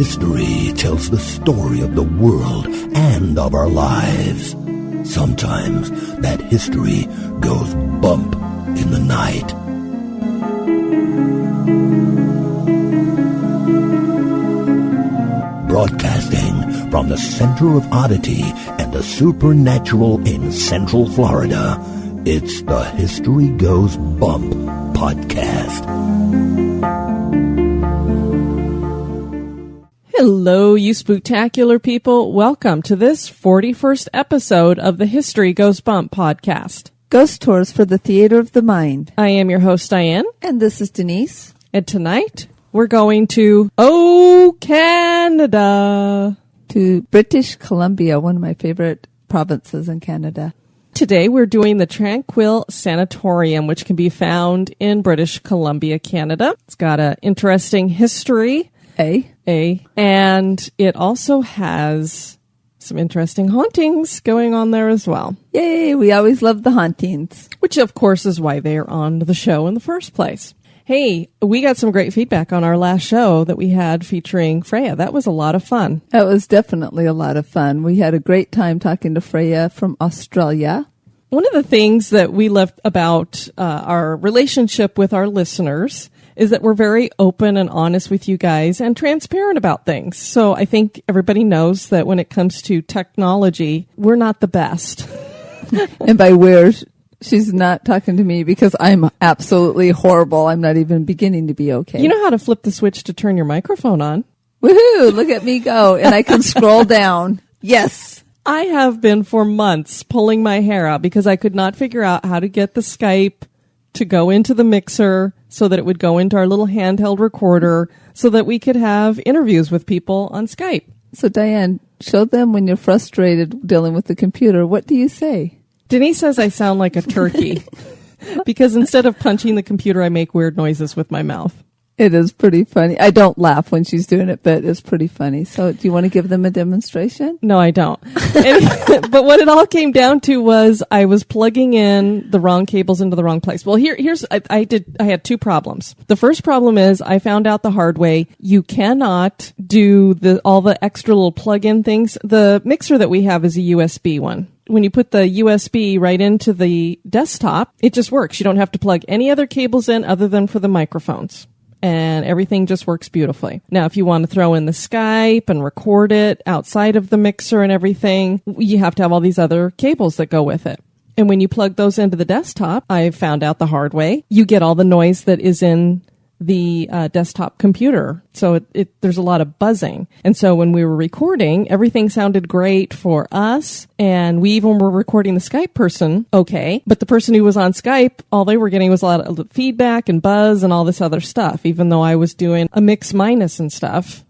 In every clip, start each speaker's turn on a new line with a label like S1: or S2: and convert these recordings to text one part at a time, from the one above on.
S1: History tells the story of the world and of our lives. Sometimes that history goes bump in the night. Broadcasting from the center of oddity and the supernatural in Central Florida, it's the History Goes Bump podcast.
S2: Hello, you spooktacular people. Welcome to this 41st episode of the History Goes Bump podcast.
S3: Ghost tours for the theater of the mind.
S2: I am your host, Diane.
S3: And this is Denise.
S2: And tonight, we're going to, Canada.
S3: To British Columbia, one of my favorite provinces in Canada.
S2: Today, we're doing the Tranquille Sanatorium, which can be found in British Columbia, Canada. It's got an interesting history. And it also has some interesting hauntings going on there as well.
S3: Yay, we always love the hauntings.
S2: Which, of course, is why they are on the show in the first place. Hey, we got some great feedback on our last show that we had featuring Freya. That was a lot of fun.
S3: That was definitely a lot of fun. We had a great time talking to Freya from Australia.
S2: One of the things that we love about our relationship with our listeners is that we're very open and honest with you guys and transparent about things. So I think everybody knows that when it comes to technology, we're not the best.
S3: And by we're, she's not talking to me because I'm absolutely horrible. I'm not even beginning to be okay.
S2: You know how to flip the switch to turn your microphone on.
S3: Woohoo! Look at me go. And I can scroll down. Yes.
S2: I have been for months pulling my hair out because I could not figure out how to get the Skype to go into the mixer so that it would go into our little handheld recorder so that we could have interviews with people on Skype.
S3: So, Diane, show them when you're frustrated dealing with the computer. What do you say?
S2: Denise says I sound like a turkey because instead of punching the computer, I make weird noises with my mouth.
S3: It is pretty funny. I don't laugh when she's doing it, but it's pretty funny. So do you want to give them a demonstration?
S2: No, I don't. But what it all came down to was I was plugging in the wrong cables into the wrong place. Well, I had two problems. The first problem is I found out the hard way. You cannot do all the extra little plug-in things. The mixer that we have is a USB one. When you put the USB right into the desktop, it just works. You don't have to plug any other cables in other than for the microphones. And everything just works beautifully. Now, if you want to throw in the Skype and record it outside of the mixer and everything, you have to have all these other cables that go with it. And when you plug those into the desktop, I found out the hard way, you get all the noise that is in the desktop computer. So there's a lot of buzzing. And so when we were recording, everything sounded great for us. And we even were recording the Skype person okay. But the person who was on Skype, all they were getting was a lot of feedback and buzz and all this other stuff. Even though I was doing a mix minus and stuff,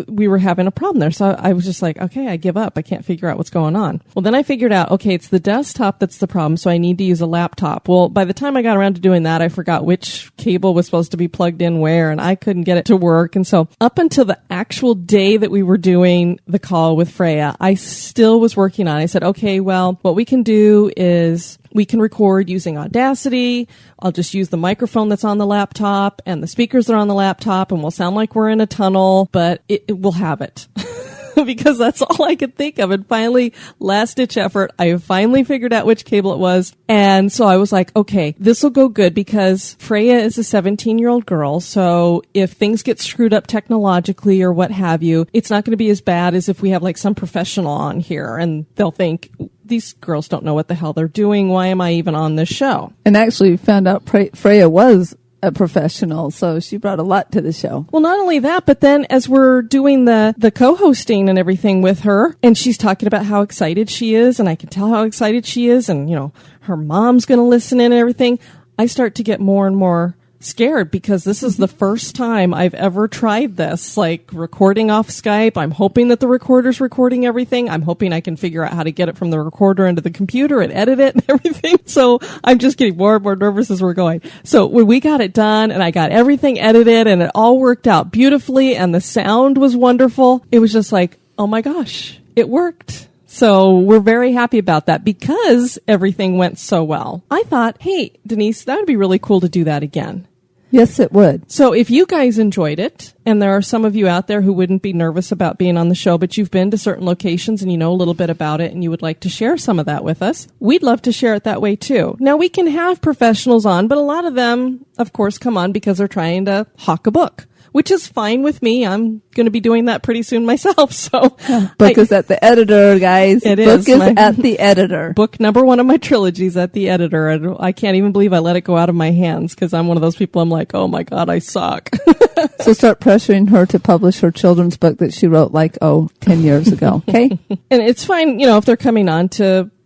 S2: we were having a problem there. So I was just like, okay, I give up. I can't figure out what's going on. Well, then I figured out, okay, it's the desktop that's the problem, so I need to use a laptop. Well, by the time I got around to doing that, I forgot which cable was supposed to be plugged in where, and I couldn't get it to work. And so up until the actual day that we were doing the call with Freya, I still was working on it. I said, okay, well, what we can do is we can record using Audacity. I'll just use the microphone that's on the laptop and the speakers that are on the laptop, and we'll sound like we're in a tunnel, but it will have it. Because that's all I could think of. And finally, last-ditch effort, I finally figured out which cable it was. And so I was like, okay, this will go good because Freya is a 17-year-old girl. So if things get screwed up technologically or what have you, it's not going to be as bad as if we have like some professional on here and they'll think, these girls don't know what the hell they're doing. Why am I even on this show?
S3: And actually we found out Freya was a professional, so she brought a lot to the show.
S2: Well, not only that, but then as we're doing the co-hosting and everything with her, and she's talking about how excited she is, and I can tell how excited she is, and, you know, her mom's going to listen in and everything, I start to get more and more scared because this is the first time I've ever tried this, like recording off Skype. I'm hoping that the recorder's recording everything. I'm hoping I can figure out how to get it from the recorder into the computer and edit it and everything. So I'm just getting more and more nervous as we're going. So when we got it done and I got everything edited and it all worked out beautifully and the sound was wonderful, it was just like, oh my gosh, it worked. So we're very happy about that because everything went so well. I thought, hey, Denise, that would be really cool to do that again.
S3: Yes, it would.
S2: So if you guys enjoyed it, and there are some of you out there who wouldn't be nervous about being on the show, but you've been to certain locations and you know a little bit about it and you would like to share some of that with us, we'd love to share it that way too. Now, we can have professionals on, but a lot of them, of course, come on because they're trying to hawk a book, which is fine with me. I'm going to be doing that pretty soon myself. So
S3: book is at the editor, guys.
S2: It
S3: book
S2: is
S3: at the editor.
S2: Book number 1 of my trilogies at the editor. And I can't even believe I let it go out of my hands because I'm one of those people. I'm like, oh my God, I suck.
S3: So start pressuring her to publish her children's book that she wrote 10 years ago. Okay.
S2: And it's fine, if they're coming on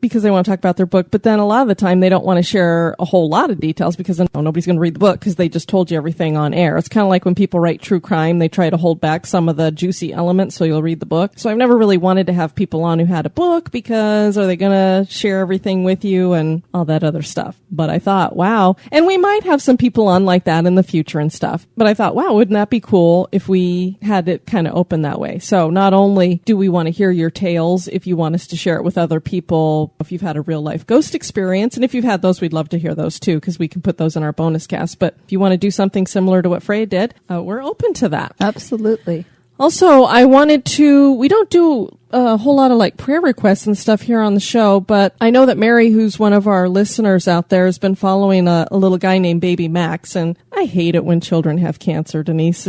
S2: because they want to talk about their book, but then a lot of the time they don't want to share a whole lot of details because then nobody's going to read the book because they just told you everything on air. It's kind of like when people write true crime, they try to hold back some of the juicy elements so you'll read the book. So I've never really wanted to have people on who had a book because are they going to share everything with you and all that other stuff. But I thought, wow. And we might have some people on like that in the future and stuff. But I thought, wow, wouldn't that be cool if we had it kind of open that way? So not only do we want to hear your tales, if you want us to share it with other people, if you've had a real life ghost experience, and if you've had those, we'd love to hear those too, because we can put those in our bonus cast. But if you want to do something similar to what Freya did, we're open to that.
S3: Absolutely.
S2: Also, we don't do a whole lot of prayer requests and stuff here on the show, but I know that Mary, who's one of our listeners out there, has been following a little guy named Baby Max, and I hate it when children have cancer, Denise.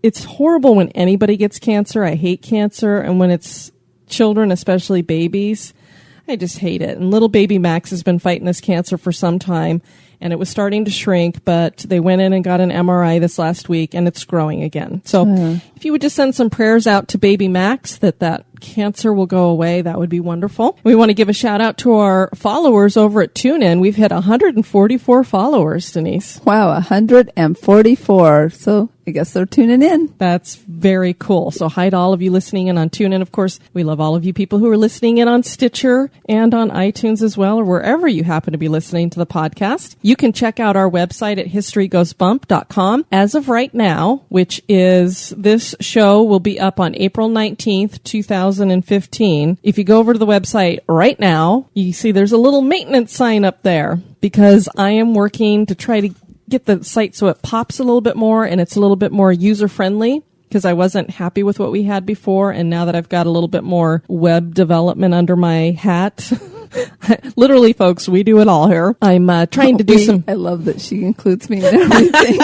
S2: It's horrible when anybody gets cancer. I hate cancer, and when it's children, especially babies, I just hate it. And little baby Max has been fighting this cancer for some time, and it was starting to shrink, but they went in and got an MRI this last week, and it's growing again. So if you would just send some prayers out to baby Max that cancer will go away, that would be wonderful. We want to give a shout out to our followers over at TuneIn. We've hit 144 followers, Denise.
S3: Wow, 144. So I guess they're tuning in.
S2: That's very cool. So hi to all of you listening in on TuneIn. Of course, we love all of you people who are listening in on Stitcher and on iTunes as well, or wherever you happen to be listening to the podcast. You can check out our website at historygoesbump.com. As of right now, which is this show will be up on April 19th, 2015. If you go over to the website right now, you see there's a little maintenance sign up there because I am working to try to get the site so it pops a little bit more and it's a little bit more user-friendly because I wasn't happy with what we had before. And now that I've got a little bit more web development under my hat, literally, folks, we do it all here. I'm trying to do some...
S3: I love that she includes me in everything.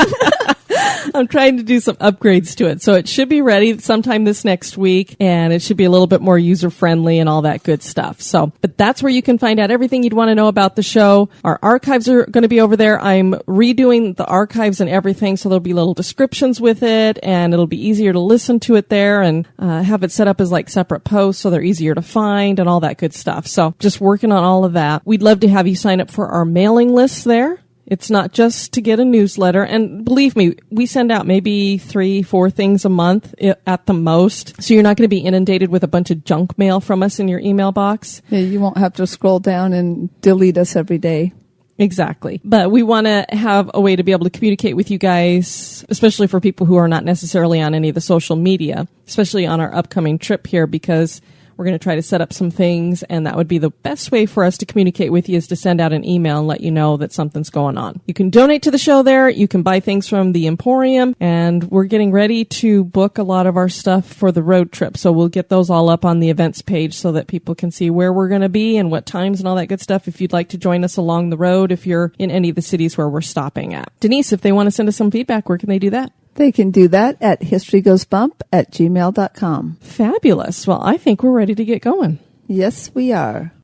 S2: I'm trying to do some upgrades to it. So it should be ready sometime this next week, and it should be a little bit more user-friendly and all that good stuff. So, but that's where you can find out everything you'd want to know about the show. Our archives are going to be over there. I'm redoing the archives and everything, so there'll be little descriptions with it, and it'll be easier to listen to it there and have it set up as separate posts so they're easier to find and all that good stuff. So just working on all of that. We'd love to have you sign up for our mailing list there. It's not just to get a newsletter. And believe me, we send out maybe 3-4 things a month at the most. So you're not going to be inundated with a bunch of junk mail from us in your email box.
S3: Yeah, you won't have to scroll down and delete us every day.
S2: Exactly. But we want to have a way to be able to communicate with you guys, especially for people who are not necessarily on any of the social media, especially on our upcoming trip here, because we're going to try to set up some things, and that would be the best way for us to communicate with you is to send out an email and let you know that something's going on. You can donate to the show there. You can buy things from the Emporium, and we're getting ready to book a lot of our stuff for the road trip. So we'll get those all up on the events page so that people can see where we're going to be and what times and all that good stuff. If you'd like to join us along the road, if you're in any of the cities where we're stopping at. Denise, if they want to send us some feedback, where can they do that?
S3: They can do that at historygoesbump@gmail.com.
S2: Fabulous. Well, I think we're ready to get going.
S3: Yes, we are.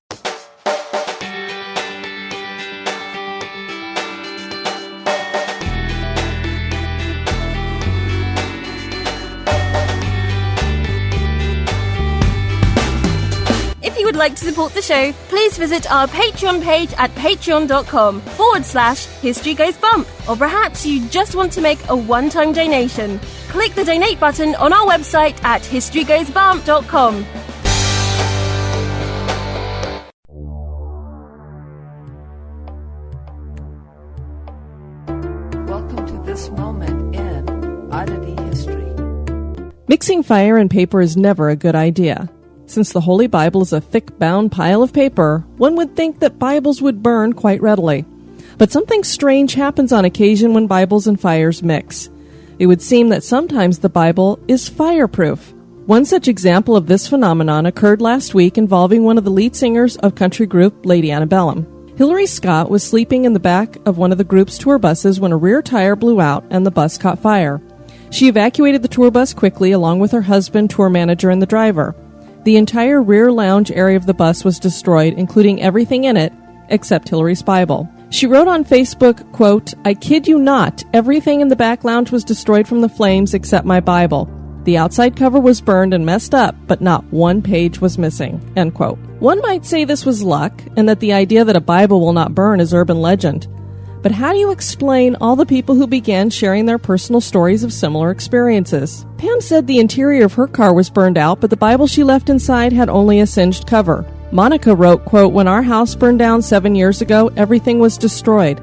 S4: If you would like to support the show, please visit our Patreon page at patreon.com/historygoesbump. Or perhaps you just want to make a one-time donation. Click the donate button on our website at historygoesbump.com.
S3: Welcome to this moment in Oddity history.
S2: Mixing fire and paper is never a good idea. Since the Holy Bible is a thick bound pile of paper, one would think that Bibles would burn quite readily. But something strange happens on occasion when Bibles and fires mix. It would seem that sometimes the Bible is fireproof. One such example of this phenomenon occurred last week involving one of the lead singers of country group Lady Antebellum. Hillary Scott was sleeping in the back of one of the group's tour buses when a rear tire blew out and the bus caught fire. She evacuated the tour bus quickly along with her husband, tour manager, and the driver. The entire rear lounge area of the bus was destroyed, including everything in it except Hillary's Bible. She wrote on Facebook, quote, "I kid you not, everything in the back lounge was destroyed from the flames except my Bible. The outside cover was burned and messed up, but not one page was missing," end quote. One might say this was luck, and that the idea that a Bible will not burn is urban legend. But how do you explain all the people who began sharing their personal stories of similar experiences? Pam said the interior of her car was burned out, but the Bible she left inside had only a singed cover. Monica wrote, quote, "When our house burned down 7 years ago, everything was destroyed.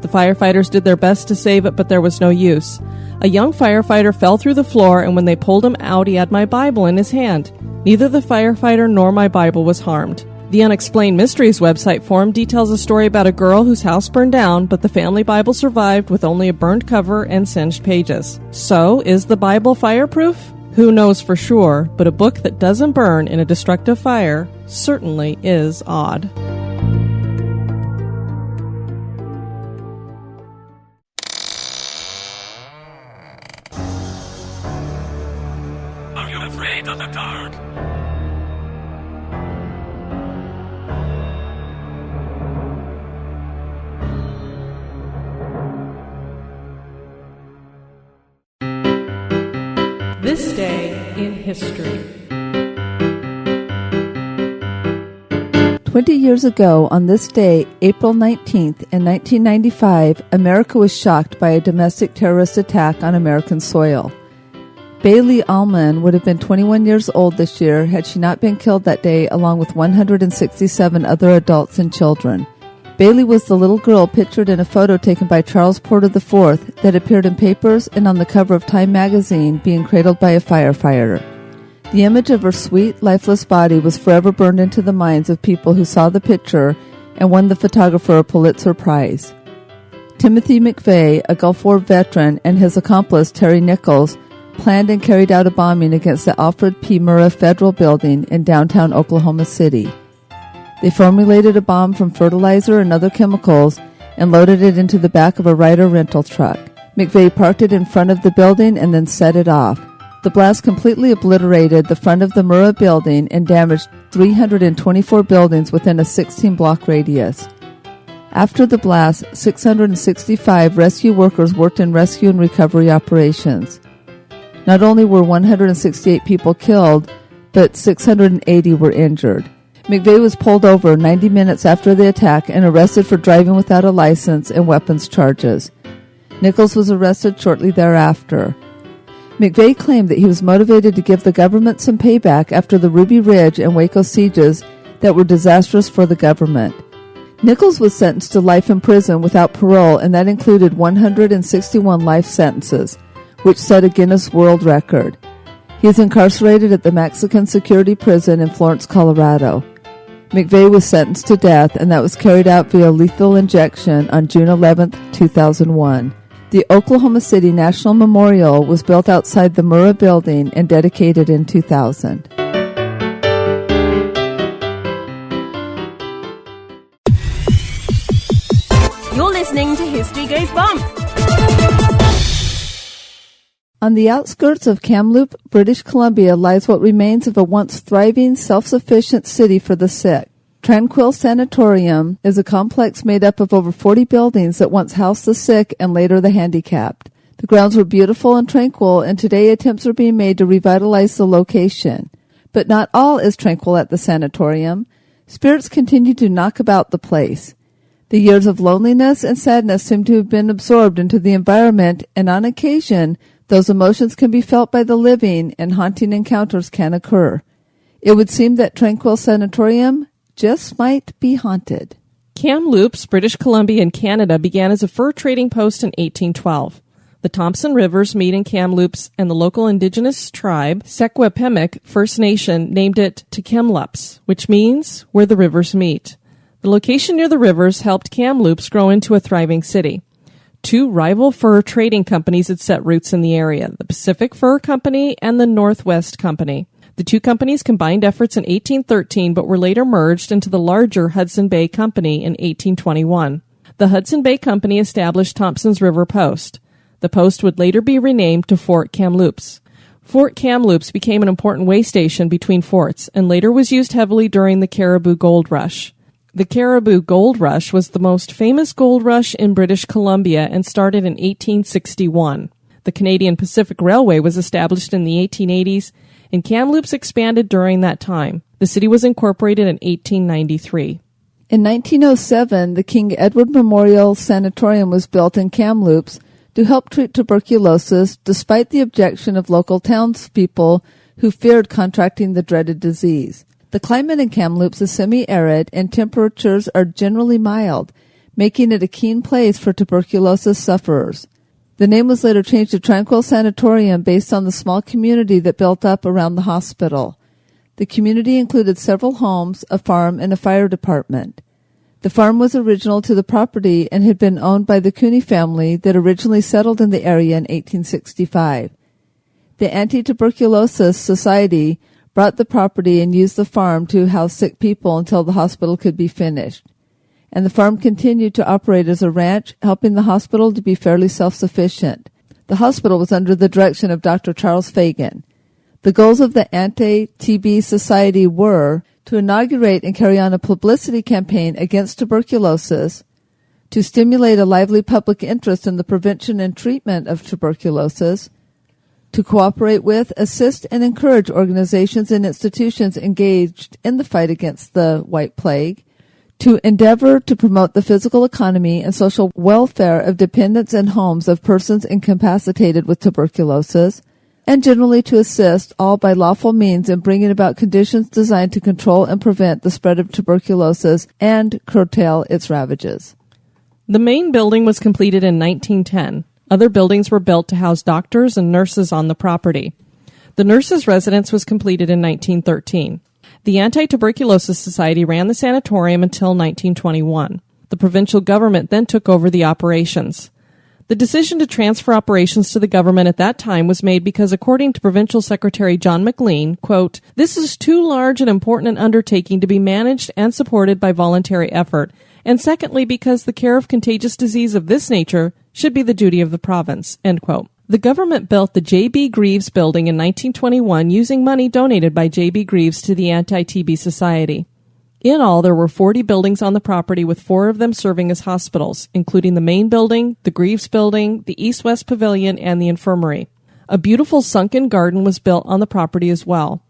S2: The firefighters did their best to save it, but there was no use. A young firefighter fell through the floor, and when they pulled him out, he had my Bible in his hand. Neither the firefighter nor my Bible was harmed." The Unexplained Mysteries website forum details a story about a girl whose house burned down, but the family Bible survived with only a burned cover and singed pages. So, is the Bible fireproof? Who knows for sure, but a book that doesn't burn in a destructive fire certainly is odd.
S5: Are you afraid of the dark?
S2: This day in history.
S3: 20 years ago, on this day, April 19th, in 1995, America was shocked by a domestic terrorist attack on American soil. Bailey Allman would have been 21 years old this year had she not been killed that day along with 167 other adults and children. Bailey was the little girl pictured in a photo taken by Charles Porter IV that appeared in papers and on the cover of Time magazine being cradled by a firefighter. The image of her sweet, lifeless body was forever burned into the minds of people who saw the picture and won the photographer a Pulitzer Prize. Timothy McVeigh, a Gulf War veteran, and his accomplice Terry Nichols planned and carried out a bombing against the Alfred P. Murrah Federal Building in downtown Oklahoma City. They formulated a bomb from fertilizer and other chemicals and loaded it into the back of a Ryder rental truck. McVeigh parked it in front of the building and then set it off. The blast completely obliterated the front of the Murrah building and damaged 324 buildings within a 16-block radius. After the blast, 665 rescue workers worked in rescue and recovery operations. Not only were 168 people killed, but 680 were injured. McVeigh was pulled over 90 minutes after the attack and arrested for driving without a license and weapons charges. Nichols was arrested shortly thereafter. McVeigh claimed that he was motivated to give the government some payback after the Ruby Ridge and Waco sieges that were disastrous for the government. Nichols was sentenced to life in prison without parole, and that included 161 life sentences, which set a Guinness World Record. He is incarcerated at the Mexican Security Prison in Florence, Colorado. McVeigh was sentenced to death, and that was carried out via lethal injection on June 11, 2001. The Oklahoma City National Memorial was built outside the Murrah building and dedicated in 2000.
S4: You're listening to History Goes Bump.
S3: On the outskirts of Kamloop, British Columbia, lies what remains of a once thriving, self-sufficient city for the sick. Tranquille Sanatorium is a complex made up of over 40 buildings that once housed the sick and later the handicapped. The grounds were beautiful and tranquil, and today attempts are being made to revitalize the location. But not all is tranquil at the sanatorium. Spirits continue to knock about the place. The years of loneliness and sadness seem to have been absorbed into the environment, and on occasion, those emotions can be felt by the living and haunting encounters can occur. It would seem that Tranquille Sanatorium just might be haunted.
S2: Kamloops, British Columbia in Canada, began as a fur trading post in 1812. The Thompson Rivers meet in Kamloops, and the local indigenous tribe, Secwepemc First Nation, named it Tkemlups, which means where the rivers meet. The location near the rivers helped Kamloops grow into a thriving city. 2 rival fur trading companies had set roots in the area, the Pacific Fur Company and the Northwest Company. The 2 companies combined efforts in 1813 but were later merged into the larger Hudson Bay Company in 1821. The Hudson Bay Company established Thompson's River Post. The post would later be renamed to Fort Kamloops. Fort Kamloops became an important way station between forts and later was used heavily during the Caribou Gold Rush. The Caribou Gold Rush was the most famous gold rush in British Columbia and started in 1861. The Canadian Pacific Railway was established in the 1880s, and Kamloops expanded during that time. The city was incorporated in 1893.
S3: In 1907, the King Edward Memorial Sanatorium was built in Kamloops to help treat tuberculosis despite the objection of local townspeople who feared contracting the dreaded disease. The climate in Kamloops is semi-arid and temperatures are generally mild, making it a keen place for tuberculosis sufferers. The name was later changed to Tranquille Sanatorium based on the small community that built up around the hospital. The community included several homes, a farm, and a fire department. The farm was original to the property and had been owned by the Cooney family that originally settled in the area in 1865. The Anti-Tuberculosis Society brought the property and used the farm to house sick people until the hospital could be finished. And the farm continued to operate as a ranch, helping the hospital to be fairly self-sufficient. The hospital was under the direction of Dr. Charles Fagan. The goals of the Anti-TB Society were to inaugurate and carry on a publicity campaign against tuberculosis, to stimulate a lively public interest in the prevention and treatment of tuberculosis, to cooperate with, assist, and encourage organizations and institutions engaged in the fight against the White Plague, to endeavor to promote the physical economy and social welfare of dependents and homes of persons incapacitated with tuberculosis, and generally to assist all by lawful means in bringing about conditions designed to control and prevent the spread of tuberculosis and curtail its ravages.
S2: The main building was completed in 1910. Other buildings were built to house doctors and nurses on the property. The nurses' residence was completed in 1913. The Anti-Tuberculosis Society ran the sanatorium until 1921. The provincial government then took over the operations. The decision to transfer operations to the government at that time was made because, according to Provincial Secretary John McLean, quote, "This is too large and important an undertaking to be managed and supported by voluntary effort, and secondly because the care of contagious disease of this nature should be the duty of the province," end quote. The government built the J.B. Greaves building in 1921 using money donated by J.B. Greaves to the Anti-TB Society. In all, there were 40 buildings on the property, with 4 of them serving as hospitals, including the main building, the Greaves building, the East-West Pavilion, and the infirmary. A beautiful sunken garden was built on the property as well.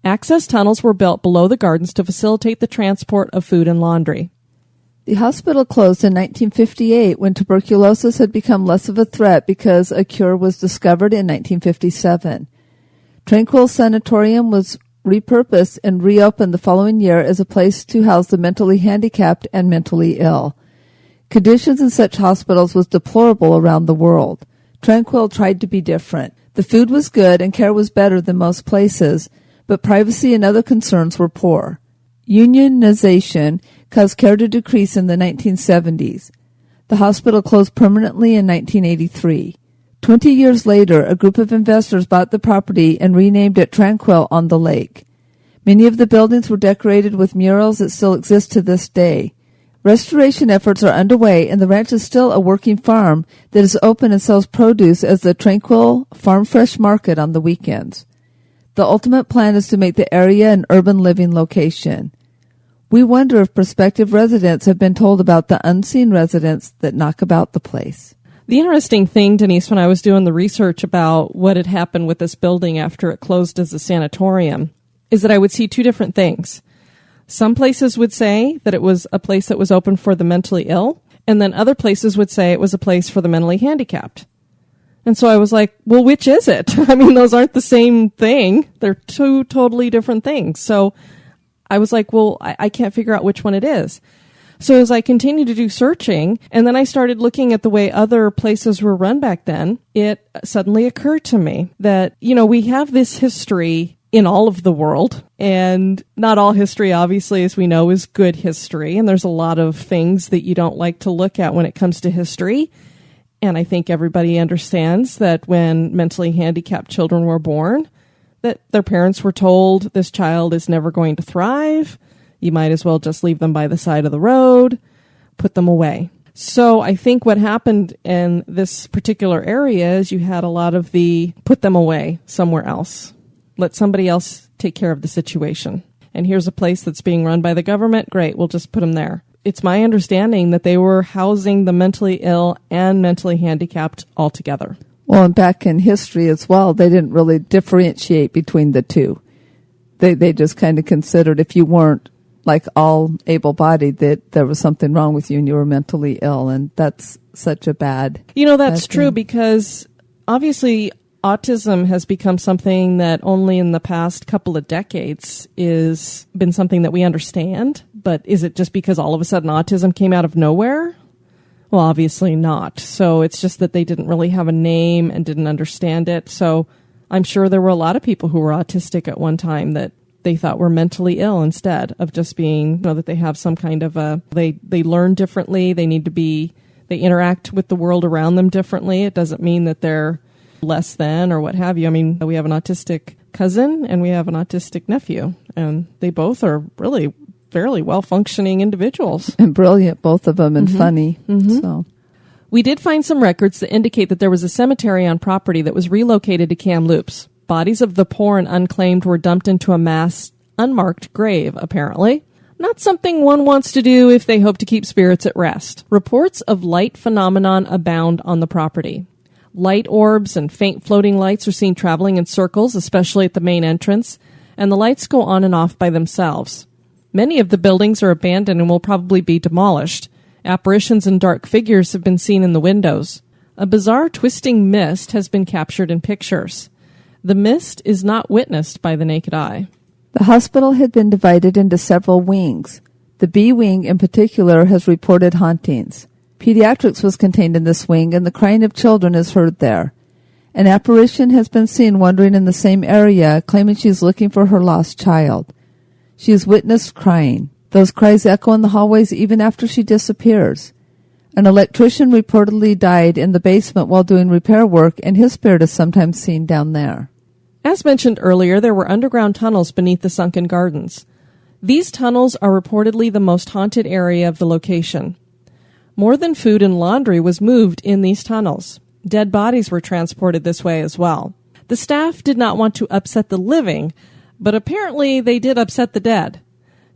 S2: Access tunnels were built below the gardens to facilitate the transport of food and laundry.
S3: The hospital closed in 1958 when tuberculosis had become less of a threat because a cure was discovered in 1957. Tranquille Sanatorium was repurposed and reopened the following year as a place to house the mentally handicapped and mentally ill. Conditions in such hospitals was deplorable around the world. Tranquil tried to be different. The food was good and care was better than most places, but privacy and other concerns were poor. Unionization caused care to decrease in the 1970s. The hospital closed permanently in 1983. 20 years later, a group of investors bought the property and renamed it Tranquil on the Lake. Many of the buildings were decorated with murals that still exist to this day. Restoration efforts are underway, and the ranch is still a working farm that is open and sells produce as the Tranquil Farm Fresh Market on the weekends. The ultimate plan is to make the area an urban living location. We wonder if prospective residents have been told about the unseen residents that knock about the place.
S2: The interesting thing, Denise, when I was doing the research about what had happened with this building after it closed as a sanatorium, is that I would see 2 different things. Some places would say that it was a place that was open for the mentally ill, and then other places would say it was a place for the mentally handicapped. And so I was like, well, which is it? I mean, those aren't the same thing. They're 2 totally different things. So I was like, well, I can't figure out which one it is. So as I continued to do searching, and then I started looking at the way other places were run back then, it suddenly occurred to me that, we have this history in all of the world. And not all history, obviously, as we know, is good history. And there's a lot of things that you don't like to look at when it comes to history. And I think everybody understands that when mentally handicapped children were born, that their parents were told this child is never going to thrive. You might as well just leave them by the side of the road, put them away. So I think what happened in this particular area is you had a lot of the put them away somewhere else. Let somebody else take care of the situation. And here's a place that's being run by the government. Great, we'll just put them there. It's my understanding that they were housing the mentally ill and mentally handicapped all together.
S3: Well, and back in history as well, they didn't really differentiate between the two. They just kind of considered if you weren't like all able-bodied, that there was something wrong with you and you were mentally ill, and that's such a bad...
S2: That's true, because obviously autism has become something that only in the past couple of decades is been something that we understand, but is it just because all of a sudden autism came out of nowhere? Well, obviously not. So it's just that they didn't really have a name and didn't understand it. So I'm sure there were a lot of people who were autistic at one time that they thought were mentally ill instead of just being, that they have some kind of they learn differently. They interact with the world around them differently. It doesn't mean that they're less than or what have you. I mean, we have an autistic cousin and we have an autistic nephew, and they both are really fairly well-functioning individuals.
S3: And brilliant, both of them, and funny. Mm-hmm. So
S2: we did find some records that indicate that there was a cemetery on property that was relocated to Kamloops. Bodies of the poor and unclaimed were dumped into a mass, unmarked grave, apparently. Not something one wants to do if they hope to keep spirits at rest. Reports of light phenomenon abound on the property. Light orbs and faint floating lights are seen traveling in circles, especially at the main entrance, and the lights go on and off by themselves. Many of the buildings are abandoned and will probably be demolished. Apparitions and dark figures have been seen in the windows. A bizarre twisting mist has been captured in pictures. The mist is not witnessed by the naked eye.
S3: The hospital had been divided into several wings. The B wing in particular has reported hauntings. Pediatrics was contained in this wing, and the crying of children is heard there. An apparition has been seen wandering in the same area, claiming she is looking for her lost child. She is witnessed crying. Those cries echo in the hallways even after she disappears. An electrician reportedly died in the basement while doing repair work, and his spirit is sometimes seen down there.
S2: As mentioned earlier, there were underground tunnels beneath the sunken gardens. These tunnels are reportedly the most haunted area of the location. More than food and laundry was moved in these tunnels. Dead bodies were transported this way as well. The staff did not want to upset the living, but apparently they did upset the dead.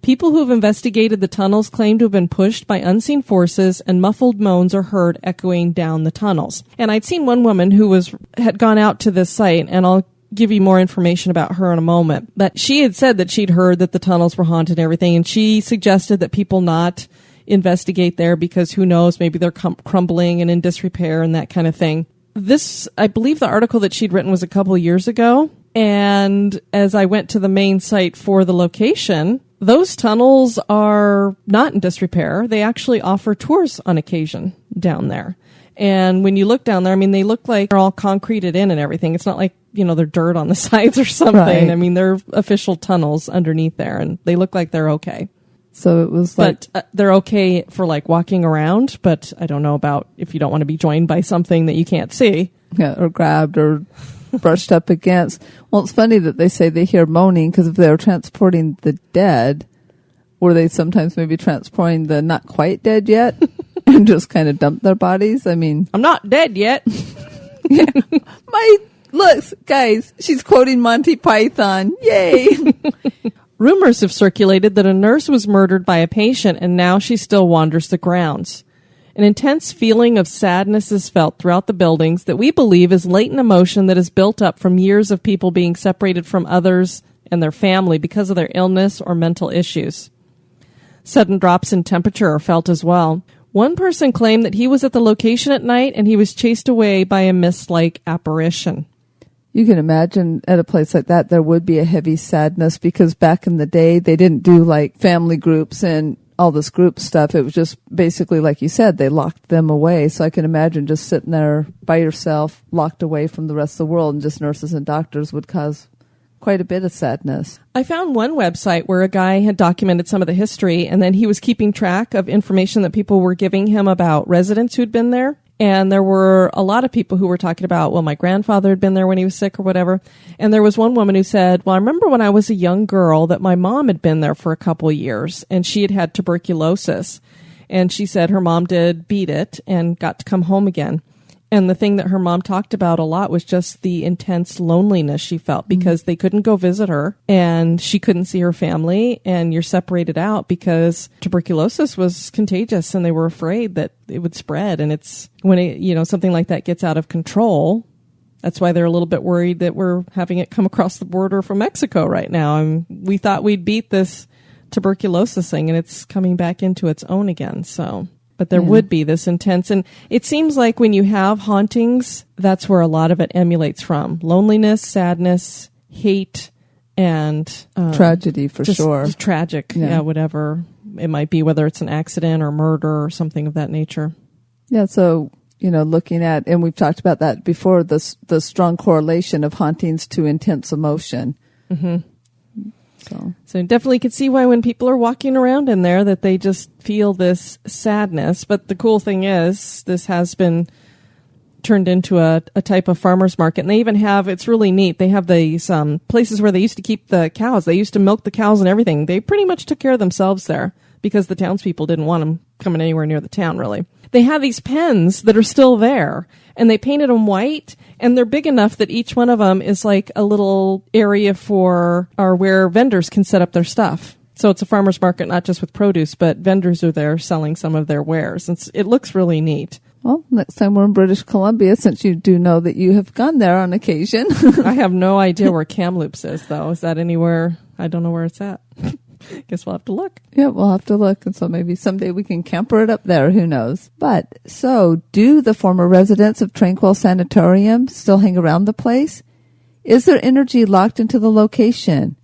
S2: People who have investigated the tunnels claim to have been pushed by unseen forces, and muffled moans are heard echoing down the tunnels. And I'd seen one woman who had gone out to this site, and I'll give you more information about her in a moment. But she had said that she'd heard that the tunnels were haunted and everything, and she suggested that people not investigate there because who knows, maybe they're crumbling and in disrepair and that kind of thing. This, I believe the article that she'd written was a couple of years ago, and as I went to the main site for the location, those tunnels are not in disrepair. They actually offer tours on occasion down there. And when you look down there, I mean, they look like they're all concreted in and everything. It's not like, they're dirt on the sides or something. Right. I mean, they're official tunnels underneath there, and they look like they're okay.
S3: So it was like...
S2: But they're okay for, walking around, but I don't know about if you don't want to be joined by something that you can't see.
S3: Yeah, or grabbed or brushed up against. Well, it's funny that they say they hear moaning, because if they were transporting the dead, were they sometimes maybe transporting the not quite dead yet and just kind of dump their bodies? I mean...
S2: I'm not dead yet.
S3: Yeah. Look, guys, she's quoting Monty Python. Yay!
S2: Rumors have circulated that a nurse was murdered by a patient, and now she still wanders the grounds. An intense feeling of sadness is felt throughout the buildings that we believe is latent emotion that is built up from years of people being separated from others and their family because of their illness or mental issues. Sudden drops in temperature are felt as well. One person claimed that he was at the location at night and he was chased away by a mist-like apparition.
S3: You can imagine at a place like that, there would be a heavy sadness, because back in the day, they didn't do family groups and all this group stuff. It was just basically, like you said, they locked them away. So I can imagine just sitting there by yourself, locked away from the rest of the world, and just nurses and doctors would cause quite a bit of sadness.
S2: I found one website where a guy had documented some of the history, and then he was keeping track of information that people were giving him about residents who'd been there. And there were a lot of people who were talking about, well, my grandfather had been there when he was sick or whatever. And there was one woman who said, well, I remember when I was a young girl that my mom had been there for a couple of years, and she had had tuberculosis. And she said her mom did beat it and got to come home again. And the thing that her mom talked about a lot was just the intense loneliness she felt because they couldn't go visit her and she couldn't see her family, and you're separated out because tuberculosis was contagious and they were afraid that it would spread. And it's when something like that gets out of control, that's why they're a little bit worried that we're having it come across the border from Mexico right now. And we thought we'd beat this tuberculosis thing and it's coming back into its own again. So... But there would be this intense, and it seems like when you have hauntings, that's where a lot of it emulates from. Loneliness, sadness, hate, and...
S3: tragedy, for sure.
S2: Just tragic, whatever it might be, whether it's an accident or murder or something of that nature. Yeah,
S3: so, looking at, and we've talked about that before, the strong correlation of hauntings to intense emotion.
S2: Mm-hmm. So you definitely could see why when people are walking around in there that they just feel this sadness. But the cool thing is this has been turned into a type of farmer's market. And they even have, it's really neat, they have these places where they used to keep the cows. They used to milk the cows and everything. They pretty much took care of themselves there because the townspeople didn't want them coming anywhere near the town, really. They have these pens that are still there, and they painted them white, and they're big enough that each one of them is like a little area where vendors can set up their stuff. So it's a farmer's market, not just with produce, but vendors are there selling some of their wares. It looks really neat.
S3: Well, next time we're in British Columbia, since you do know that you have gone there on occasion.
S2: I have no idea where Kamloop is, though. Is that anywhere? I don't know where it's at. Guess we'll have to look.
S3: Yeah, we'll have to look. And so maybe someday we can camper it up there. Who knows? But so do the former residents of Tranquille Sanatorium still hang around the place? Is their energy locked into the location?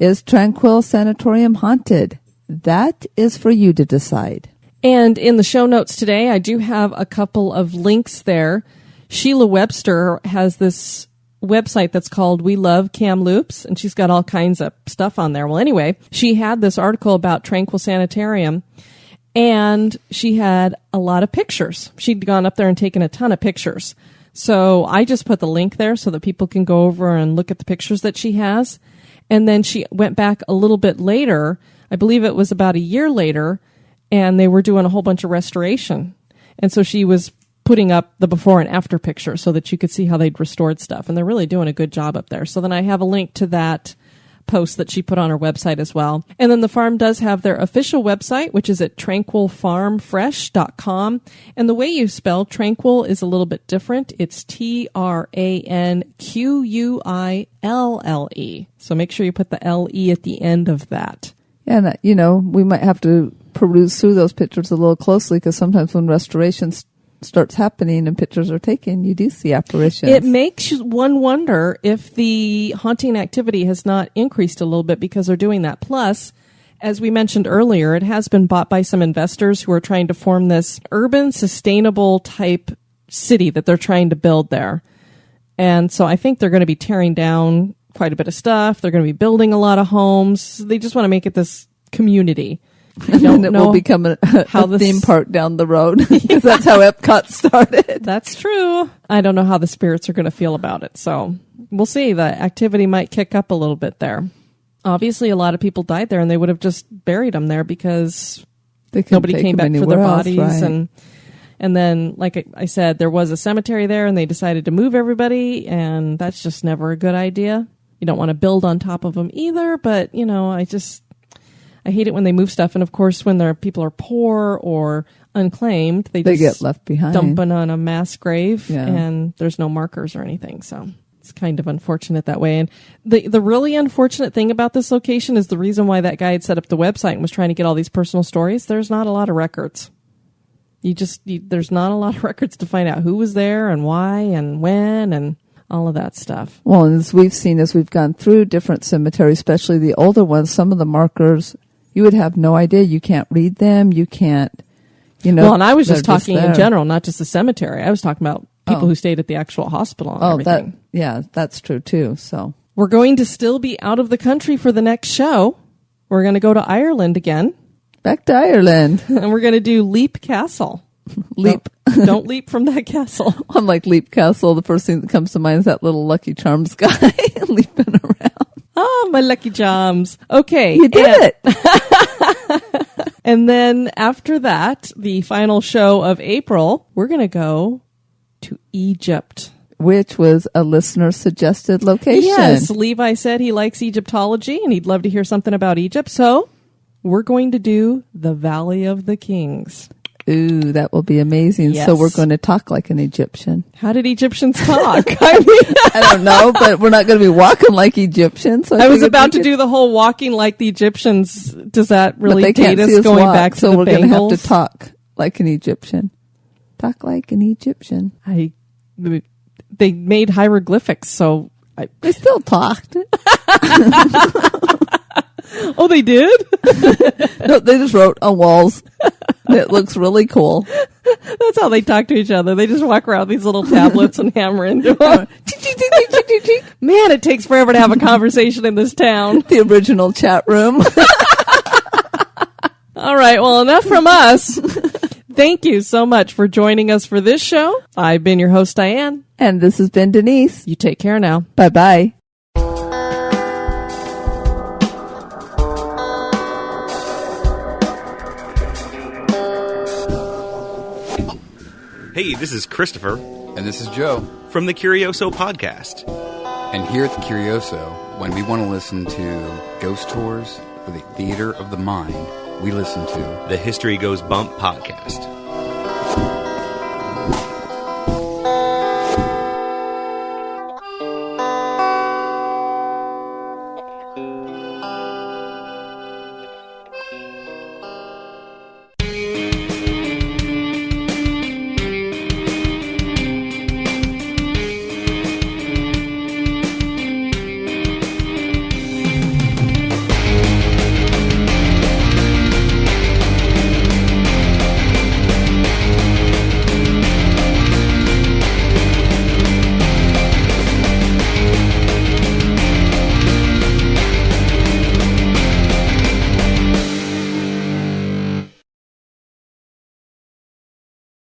S3: Is Tranquille Sanatorium haunted? That is for you to decide.
S2: And in the show notes today, I do have a couple of links there. Sheila Webster has this website that's called We Love Kamloops, and she's got all kinds of stuff on there. Well, anyway, she had this article about Tranquille Sanatorium, and she had a lot of pictures. She'd gone up there and taken a ton of pictures. So I just put the link there so that people can go over and look at the pictures that she has. And then she went back a little bit later, I believe it was about a year later, and they were doing a whole bunch of restoration. And so she was putting up the before and after picture so that you could see how they'd restored stuff. And they're really doing a good job up there. So then I have a link to that post that she put on her website as well. And then the farm does have their official website, which is at tranquilfarmfresh.com. And the way you spell tranquil is a little bit different. It's TRANQUILLE. So make sure you put the LE at the end of that.
S3: And, we might have to peruse through those pictures a little closely because sometimes when restorations starts happening and pictures are taken, you do see apparitions.
S2: It makes one wonder if the haunting activity has not increased a little bit because they're doing that. Plus, as we mentioned earlier, it has been bought by some investors who are trying to form this urban, sustainable type city that they're trying to build there. And so I think they're going to be tearing down quite a bit of stuff. They're going to be building a lot of homes. They just want to make it this community.
S3: And it will become a theme park down the road because that's how Epcot started.
S2: That's true. I don't know how the spirits are going to feel about it. So we'll see. The activity might kick up a little bit there. Obviously, a lot of people died there and they would have just buried them there because nobody came back for their bodies. Right. And then, like I said, there was a cemetery there and they decided to move everybody. And that's just never a good idea. You don't want to build on top of them either. But, I hate it when they move stuff. And of course, when people are poor or unclaimed, they just
S3: get left behind,
S2: dump it on a mass grave, and there's no markers or anything. So it's kind of unfortunate that way. And the really unfortunate thing about this location is the reason why that guy had set up the website and was trying to get all these personal stories. There's not a lot of records. There's not a lot of records to find out who was there and why and when and all of that stuff.
S3: Well, and as we've seen, as we've gone through different cemeteries, especially the older ones, some of the markers, you would have no idea. You can't read them. You can't,
S2: Well, and I was just talking in general, not just the cemetery. I was talking about people who stayed at the actual hospital and everything.
S3: That's true too. So
S2: We're going to still be out of the country for the next show. We're going to go to Ireland again.
S3: Back to Ireland.
S2: And we're going to do Leap Castle.
S3: Leap.
S2: Don't leap from that castle.
S3: I'm like Leap Castle. The first thing that comes to mind is that little Lucky Charms guy leaping around.
S2: Oh, my Lucky Charms. Okay.
S3: You did it.
S2: And then after that, the final show of April, we're going to go to Egypt.
S3: Which was a listener-suggested location.
S2: Yes, Levi said he likes Egyptology and he'd love to hear something about Egypt. So we're going to do the Valley of the Kings.
S3: Ooh, that will be amazing.
S2: Yes.
S3: So we're going to talk like an Egyptian.
S2: How did Egyptians talk? I mean,
S3: I don't know, but we're not going to be walking like Egyptians. So
S2: I was about to do the whole walking like the Egyptians. Does that really date us going back to
S3: so
S2: the
S3: we're going to have to
S2: Bengals?
S3: talk like an Egyptian. Talk like an Egyptian.
S2: They made hieroglyphics, so
S3: They still talked.
S2: Oh, they did?
S3: No, they just wrote on walls. It looks really cool.
S2: That's how they talk to each other. They just walk around with these little tablets and hammer into them. Man, it takes forever to have a conversation in this town.
S3: The original chat room.
S2: All right, well, enough from us. Thank you so much for joining us for this show. I've been your host, Diane.
S3: And this has been Denise.
S2: You take care now.
S3: Bye-bye.
S6: Hey, this is Christopher.
S7: And this is Joe.
S6: From the Curioso podcast.
S7: And here at the Curioso, when we want to listen to ghost tours or the theater of the mind, we listen to
S6: the History Goes Bump podcast.